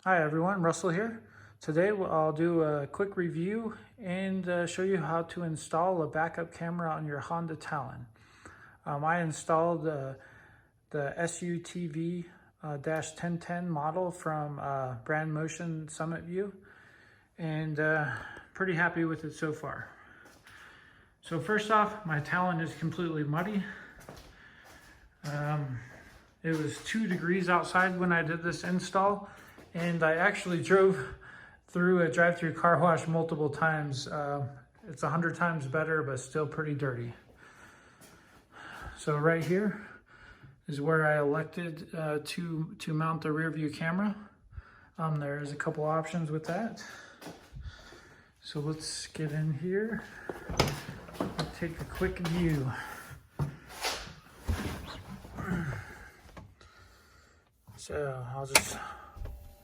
Hi everyone, Russell here. Today I'll do a quick review and show you how to install a backup camera on your Honda Talon. I installed the SUTV-1010 model from Brandmotion Summitview, and pretty happy with it so far. So first off, my Talon is completely muddy. It was 2 degrees outside when I did this install, and I actually drove through a drive-through car wash multiple times. It's 100 times better, but still pretty dirty. So right here is where I elected to mount the rear view camera. There's a couple options with that. So let's get in here and take a quick view. So I'll just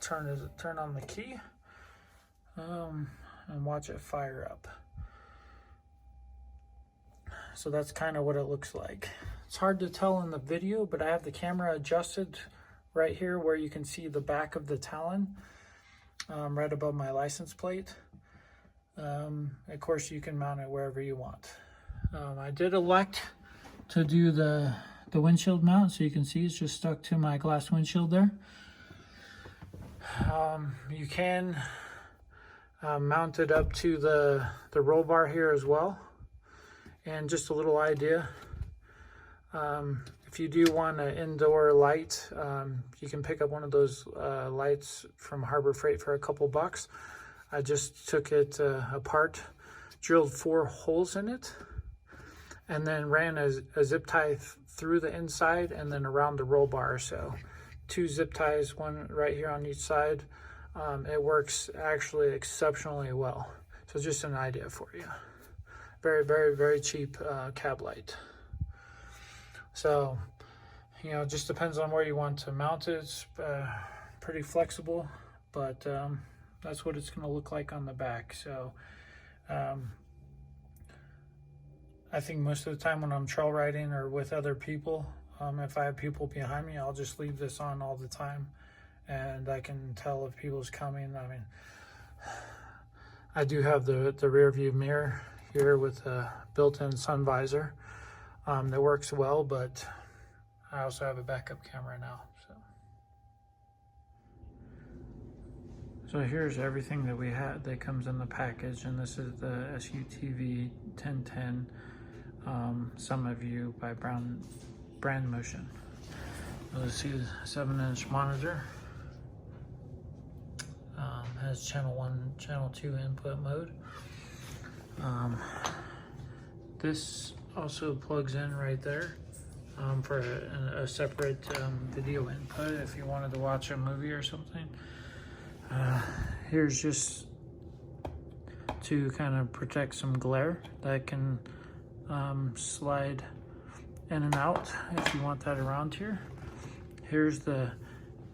turn on the key and watch it fire up. So that's kind of what it looks like. It's hard to tell in the video, but I have the camera adjusted right here where you can see the back of the Talon, right above my license plate. Of course, you can mount it wherever you want. I did elect to do the windshield mount, so you can see it's just stuck to my glass windshield there. You can mount it up to the roll bar here as well. And just a little idea, if you do want an indoor light, you can pick up one of those lights from Harbor Freight for a couple bucks. I just took it apart, drilled 4 holes in it, and then ran a zip tie through the inside and then around the roll bar. So 2 zip ties, one right here on each side. It works actually exceptionally well. So just an idea for you. Very, very, very cheap cab light. So, you know, it just depends on where you want to mount it. It's pretty flexible, but that's what it's going to look like on the back. So, I think most of the time when I'm trail riding or with other people, if I have people behind me, I'll just leave this on all the time, and I can tell if people's coming. I mean, I do have the rear view mirror here with a built-in sun visor that works well, but I also have a backup camera now. So here's everything that we had that comes in the package, and this is the SUTV-1010 Summitview by Brandmotion. Let's see, the 7-inch monitor. Has channel 1, channel 2 input mode. This also plugs in right there for a separate video input if you wanted to watch a movie or something. Here's just to kind of protect some glare that can slide in and out if you want that around here. Here's the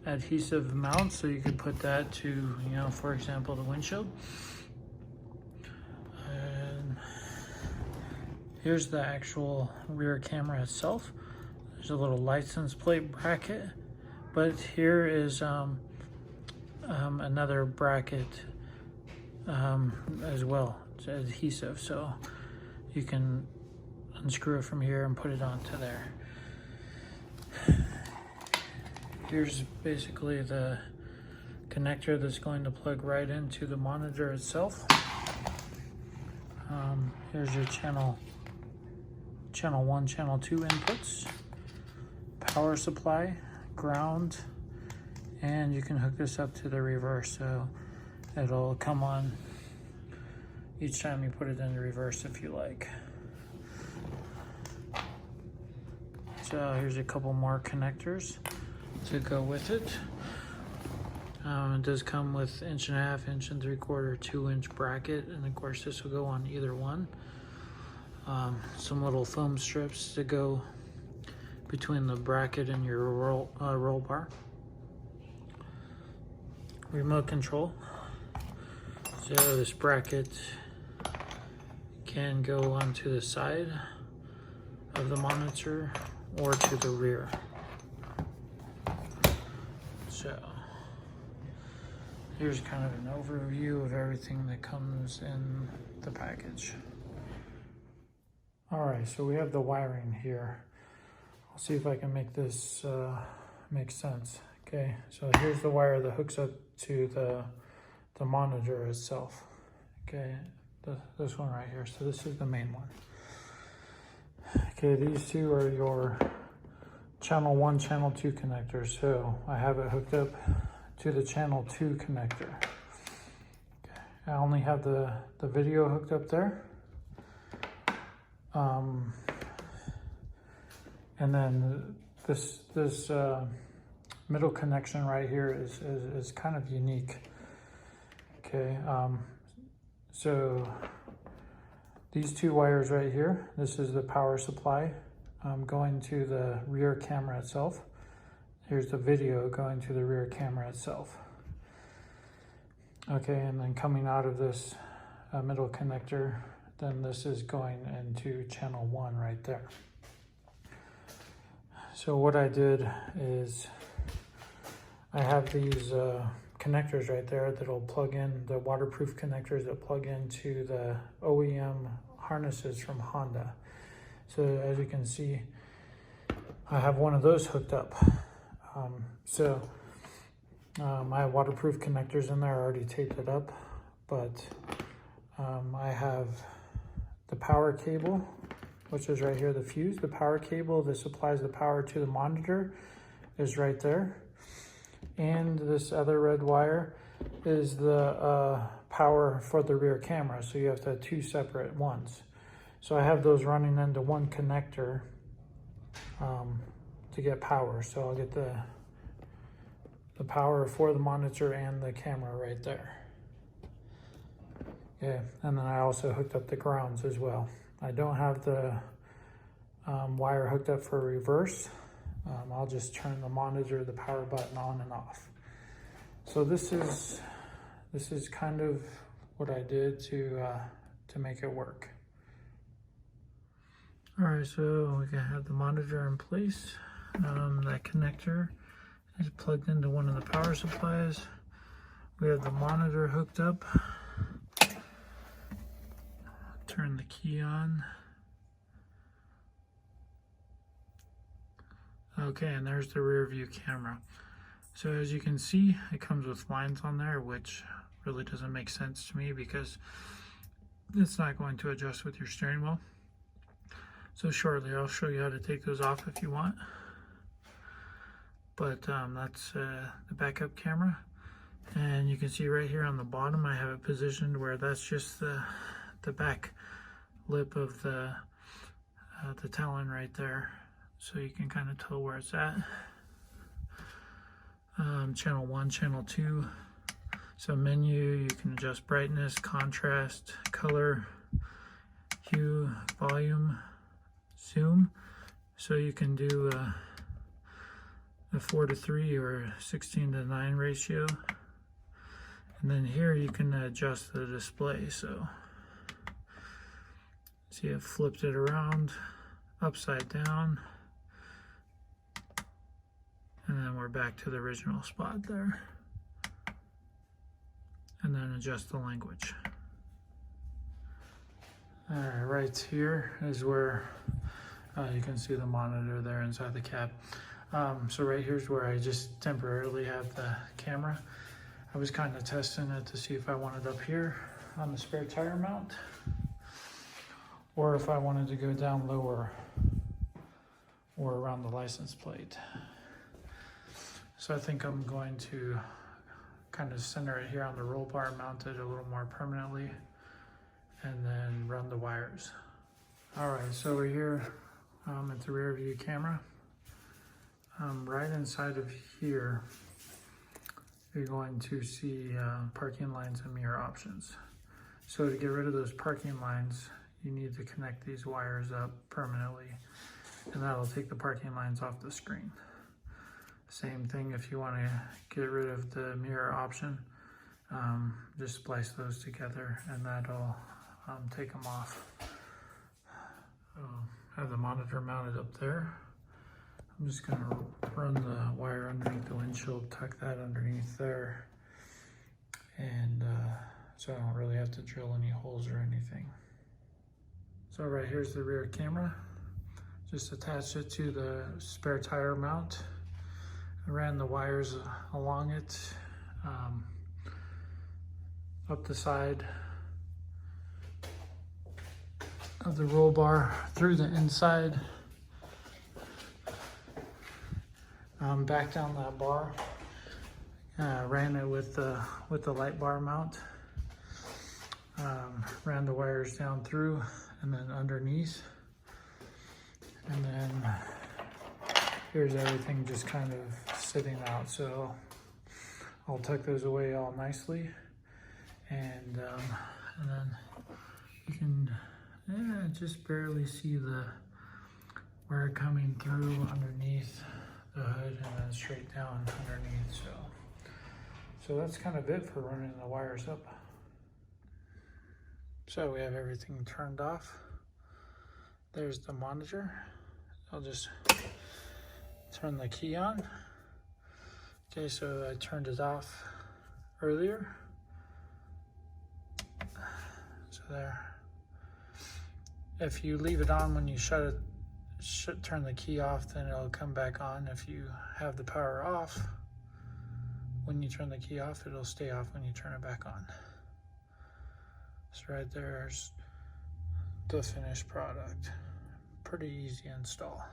adhesive mount, so you could put that to, you know, for example, the windshield. And here's the actual rear camera itself. There's a little license plate bracket, but here is another bracket as well. It's adhesive, so you can unscrew it from here and put it onto there. Here's basically the connector that's going to plug right into the monitor itself. Here's your channel 1, channel 2 inputs, power supply, ground, and you can hook this up to the reverse, so it'll come on each time you put it in the reverse if you like. So here's a couple more connectors to go with it. It does come with 1.5 inch, 1 3/4, 2-inch bracket, and of course this will go on either one. Some little foam strips to go between the bracket and your roll bar. Remote control. So this bracket can go onto the side of the monitor or to the rear. So here's kind of an overview of everything that comes in the package. All right, so we have the wiring here. I'll see if I can make this make sense. Okay, so here's the wire that hooks up to the monitor itself. Okay, this one right here. So this is the main one. Okay, these two are your channel 1, channel 2 connectors. So I have it hooked up to the channel 2 connector. Okay, I only have the video hooked up there. And then this middle connection right here is kind of unique. Okay, so these two wires right here, this is the power supply going to the rear camera itself. Here's the video going to the rear camera itself. Okay, and then coming out of this middle connector, then this is going into channel 1 right there. So what I did is I have these connectors right there that'll plug in, the waterproof connectors that plug into the OEM harnesses from Honda. So as you can see, I have one of those hooked up. I have waterproof connectors in there, I already taped it up, but I have the power cable, which is right here, the fuse. The power cable that supplies the power to the monitor is right there. And this other red wire is the power for the rear camera. So you have to have two separate ones. So I have those running into one connector to get power. So I'll get the power for the monitor and the camera right there. Yeah, and then I also hooked up the grounds as well. I don't have the wire hooked up for reverse. I'll just turn the monitor, the power button on and off. So this is kind of what I did to make it work. All right, so we can have the monitor in place. That connector is plugged into one of the power supplies. We have the monitor hooked up. Turn the key on. Okay, and there's the rear view camera. So as you can see, it comes with lines on there, which really doesn't make sense to me because it's not going to adjust with your steering wheel. So shortly I'll show you how to take those off if you want. But that's the backup camera. And you can see right here on the bottom, I have it positioned where that's just the back lip of the Talon right there. So you can kind of tell where it's at. Channel 1, channel 2. So menu, you can adjust brightness, contrast, color, hue, volume, zoom. So you can do a 4:3 or 16:9 ratio. And then here you can adjust the display. So see, it flipped it around, upside down. And then we're back to the original spot there. And then adjust the language. All right, right here is where you can see the monitor there inside the cab. So right here's where I just temporarily have the camera. I was kind of testing it to see if I wanted up here on the spare tire mount, or if I wanted to go down lower or around the license plate. So I think I'm going to kind of center it here on the roll bar, mount it a little more permanently, and then run the wires. All right, so we're here at the rear view camera. Right inside of here, you're going to see parking lines and mirror options. So to get rid of those parking lines, you need to connect these wires up permanently, and that'll take the parking lines off the screen. Same thing if you want to get rid of the mirror option, just splice those together and that'll take them off. I have the monitor mounted up there. I'm just going to run the wire underneath the windshield, tuck that underneath there, and so I don't really have to drill any holes or anything. So right here's the rear camera. Just attached it to the spare tire mount. I ran the wires along it, up the side of the roll bar, through the inside, back down that bar. Ran it with the light bar mount. Ran the wires down through and then underneath. And then here's everything just kind of sitting out. So I'll tuck those away all nicely. And then you can just barely see the wire coming through underneath the hood and then straight down underneath. So that's kind of it for running the wires up. So we have everything turned off. There's the monitor. I'll just turn the key on. Okay, so I turned it off earlier. So there. If you leave it on when you shut it, turn the key off, then it'll come back on. If you have the power off, when you turn the key off, it'll stay off when you turn it back on. So right there's the finished product. Pretty easy install.